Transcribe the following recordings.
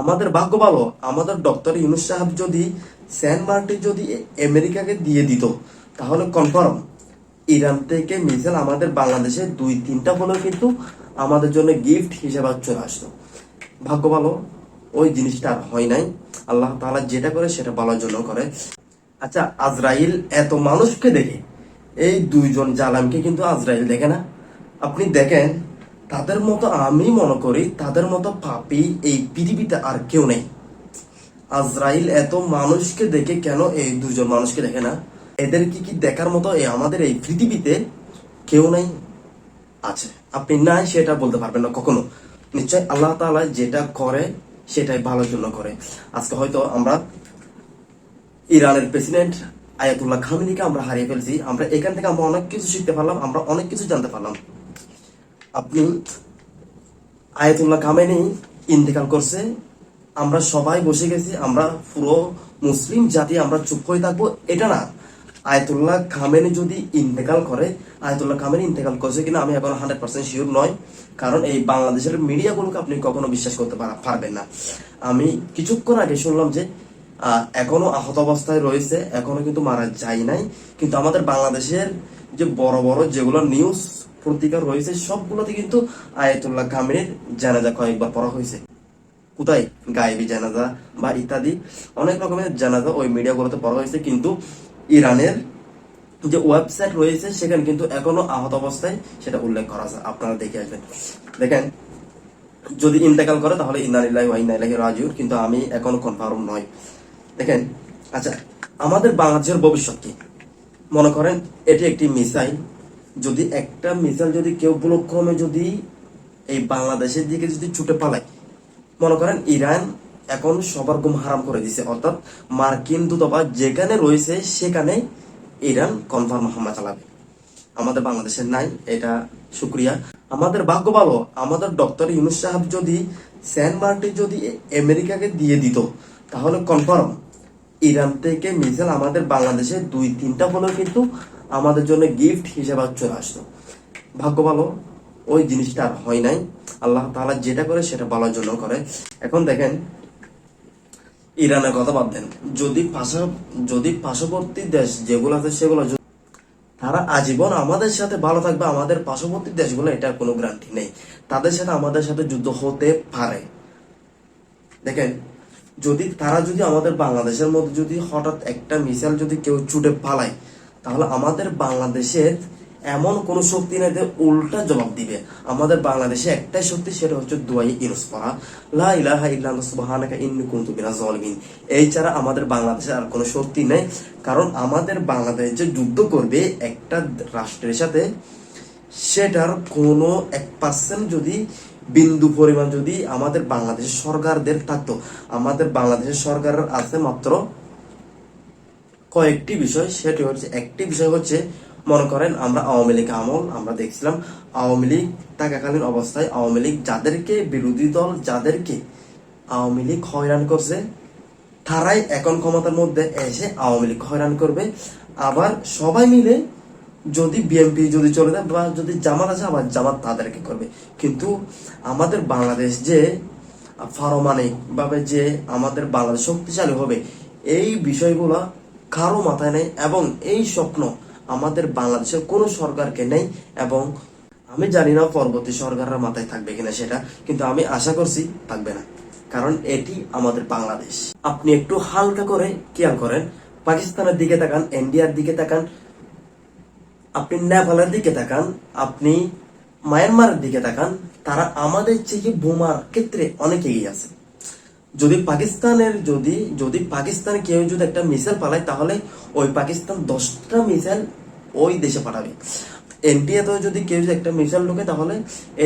আমাদের ভাগ্য ভালো, আমাদের ডক্টর ইউনূস সাহেব যদি সেন্ট মার্টিন যদি আমেরিকাকে দিয়ে দিত, তাহলে কনফার্ম ইরান থেকে মিসাইল আমাদের বাংলাদেশে 2-3টা হলেও কিন্তু আমাদের জন্য গিফট হিসেবে চলে আসতো। ভাগ্য ভালো, ওই জিনিসটা আর হয় নাই। আল্লাহ তাআলা যেটা করে সেটা ভালোর জন্য করে। আচ্ছা, আজরাইল এত মানুষকে দেখে, এই দুইজন জালামকে কিন্তু আজরাইল দেখে না। আপনি দেখেন, তাদের মতো আমি মনে করি তাদের মতো পাপী এই পৃথিবীতে আর কেউ নেই। আজরাইল এত মানুষকে দেখে কেন এই দুজন মানুষকে দেখে না? এদের কি দেখার মতো আমাদের এই পৃথিবীতে কেউ নাই? আছে, আপনি নাই সেটা বলতে পারবেন না কখনো। নিশ্চয় আল্লাহ তাআলা যেটা করে সেটাই ভালোর জন্য করে। আজকে হয়তো আমরা ইরানের প্রেসিডেন্ট আয়াতুল্লাহ খামেনিকে আমরা হারিয়ে ফেলছি। আমরা এখান থেকে আমরা অনেক কিছু শিখতে পারলাম, আমরা অনেক কিছু জানতে পারলাম। আপনি আয়াতুল্লাহ খামেনি ইন্তেকাল করছে, আমরা সবাই বসে গেছি, আমরা পুরো মুসলিম জাতি আমরা চুপ হয়ে থাকবো এটা না। আয়াতুল্লাহ খামেনি যদি ইন্তেকাল করে, আয়াতুল্লাহ খামেনি ইন্তেকাল করছে কিনা আমি এখন 100% শিওর নয়, কারণ এই বাংলাদেশের মিডিয়াগুলোকে আপনি কখনো বিশ্বাস করতে পারবেন না। আমি কিছুক্ষণ আগে শুনলাম যে এখনো আহত অবস্থায় রয়েছে, এখনো কিন্তু মারা যায় নাই। কিন্তু আমাদের বাংলাদেশের যে বড় বড় যেগুলো নিউজ পত্রিকা রয়েছে সবগুলোতে কিন্তু আয়াতুল্লাহ খামেনির জানাজা কয়েকবার পড়া হয়েছে। কোথায়? গায়েবী জানাজা বা ইত্যাদি অনেক রকমের জানাজা ওই মিডিয়াগুলোতে পড়া হয়েছে, কিন্তু ইরানের যে ওয়েবসাইট রয়েছে সেখানে কিন্তু এখনো আহত অবস্থায় সেটা উল্লেখ করা আছে। আপনারা দেখে আসবেন। দেখেন, যদি ইন্তেকাল করে তাহলে ইন্না লিল্লাহি ওয়া ইন্না ইলাইহি রাজিউন, কিন্তু আমি এখনো কনফার্ম নয়। দেখেন, আচ্ছা, আমাদের বাংলাদেশের ভবিষ্যৎ কি? মনে করেন এটি একটি মিসাইল, যদি একটা মিসাইল যদি কেউ ভুলক্রমে যদি এই বাংলাদেশের দিকে যদি ছুটে পালায়, মনে করেন ইরান এখন সবার ঘুম হারাম করে দিছে, অর্থাৎ মার্কিন দূতাবাস যেখানে রয়েছে সেখানে ইরান কনফার্ম হামলা চালাবে। আমাদের বাংলাদেশের নাই, এটা শুক্রিয়া। আমাদের ভাগ্য ভালো, আমাদের ডক্টর ইউনূস সাহেব যদি সেন্ট মার্টিন যদি আমেরিকাকে দিয়ে দিত, তাহলে কনফার্ম ইরান থেকে মিসাইল আমাদের বাংলাদেশে 2-3টা হলেও কিন্তু আমাদের জন্য গিফট হিসেবে চলে আসতো। ভাগ্য ভালো, ওই জিনিসটা আর হয় নাই। আল্লাহ তাআলা যেটা করে সেটা ভালোর জন্য করে। এখন দেখেন, ইরানের কথা বাদ দেন, যদি পার্শ্ববর্তী দেশ যেগুলো আছে সেগুলো তারা আজীবন আমাদের সাথে ভালো থাকবে, আমাদের পার্শ্ববর্তী দেশগুলো এটার কোনো গ্যারান্টি নেই। তাদের সাথে আমাদের সাথে যুদ্ধ হতে পারে। দেখেন, যদি আমাদের বাংলাদেশের মধ্যে যদি হঠাৎ একটা মিসাইল যদি কেউ ছুটে পালায়, তাহলে আমাদের বাংলাদেশের এমন কোন শক্তি নেই যে উল্টা জবাব দিবে। আমাদের বাংলাদেশে একটাই শক্তি, সেটা হচ্ছে দুআয়ে ইউনূস পড়া, লা ইলাহা ইল্লা আনতা সুবহানাকা ইন্নী কুনতু মিনাজ জালিমিন। এই ছাড়া আমাদের বাংলাদেশে আর কোনো শক্তি নেই। কারণ আমাদের বাংলাদেশ যে যুদ্ধ করবে একটা রাষ্ট্রের সাথে, সেটার কোনো 1% যদি বিন্দু পরিমাণ যদি আমাদের বাংলাদেশের সরকারদের থাকতো, আমাদের বাংলাদেশের সরকারের আছে মাত্র কয়েকটি বিষয়। সেটি হচ্ছে, একটি বিষয় হচ্ছে, মনে করেন আমরা আওয়ামী লীগ আমল আমরা দেখছিলাম, আওয়ামী লীগ থাকাকালীন অবস্থায় আওয়ামী লীগ যাদেরকে বিরোধী দল যাদেরকে আওয়ামী লীগ হয়রান করছে, তারাই এখন ক্ষমতার মধ্যে এসে আওয়ামী লীগ হয়রান করবে। আবার সবাই মিলে যদি বিএনপি যদি চলে যায় বা যদি জামাত আছে, আবার জামাত তাদেরকে করবে। কিন্তু আমাদের বাংলাদেশ যে পারমাণবিক ভাবে যে আমাদের বাংলাদেশ শক্তিশালী হবে, এই বিষয়গুলা কারো মাথায় নেই, এবং এই স্বপ্ন আমাদের বাংলাদেশের কোনো সরকারকে নেই, এবং আমি জানি না পরবর্তী সরকারের মাথায় থাকবে কিনা সেটা, কিন্তু আমি আশা করছি থাকবে না, কারণ এটি আমাদের বাংলাদেশ। আপনি একটু হালকা করে খেয়াল করেন, পাকিস্তানের দিকে তাকান, ইন্ডিয়ার দিকে তাকান, আপনি নেপালের দিকে তাকান, আপনি মায়ানমারের দিকে তাকান, তারা আমাদের চেয়ে বোমার ক্ষেত্রে অনেক এগিয়ে আছে। যদি পাকিস্তানে কেউ যদি একটা মিসাইল পালায়, তাহলে ওই পাকিস্তান 10টা মিসাইল ওই দেশে পাঠাবে। ইন্ডিয়াতেও যদি কেউ যদি একটা মিসাইল ঢোকে, তাহলে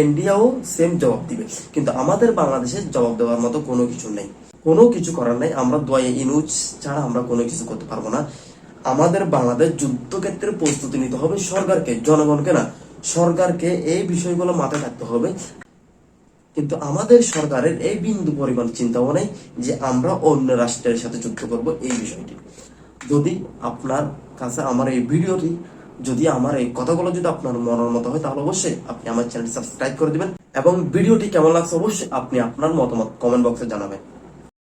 ইন্ডিয়াও সেম জবাব দিবে। কিন্তু আমাদের বাংলাদেশে জবাব দেওয়ার মতো কোনো কিছু নেই, কোনো কিছু করার নাই। আমরা দুআয়ে ইউনূস ছাড়া আমরা কোনো কিছু করতে পারবো না। আমাদের বাংলাদেশ যুদ্ধক্ষেত্রে প্রস্তুতি নিতে হবে সরকারকে, জনগণকে না। সরকারকে এই বিষয়গুলো মাথায় রাখতে হবে, কিন্তু আমাদের সরকারের এই বিন্দু পরিমাণ চিন্তাও নেই যে আমরা অন্য রাষ্ট্রের সাথে যুদ্ধ করব এই বিষয়টি। যদি আপনার কাছে আমার এই ভিডিওটি, যদি আমার এই কথাগুলো যদি আপনার মনের মতো হয়, তাহলে অবশ্যই আপনি আমার চ্যানেল সাবস্ক্রাইব করে দিবেন, এবং ভিডিওটি কেমন লাগছে অবশ্যই আপনি আপনার মতামত কমেন্ট বক্সে জানাবেন।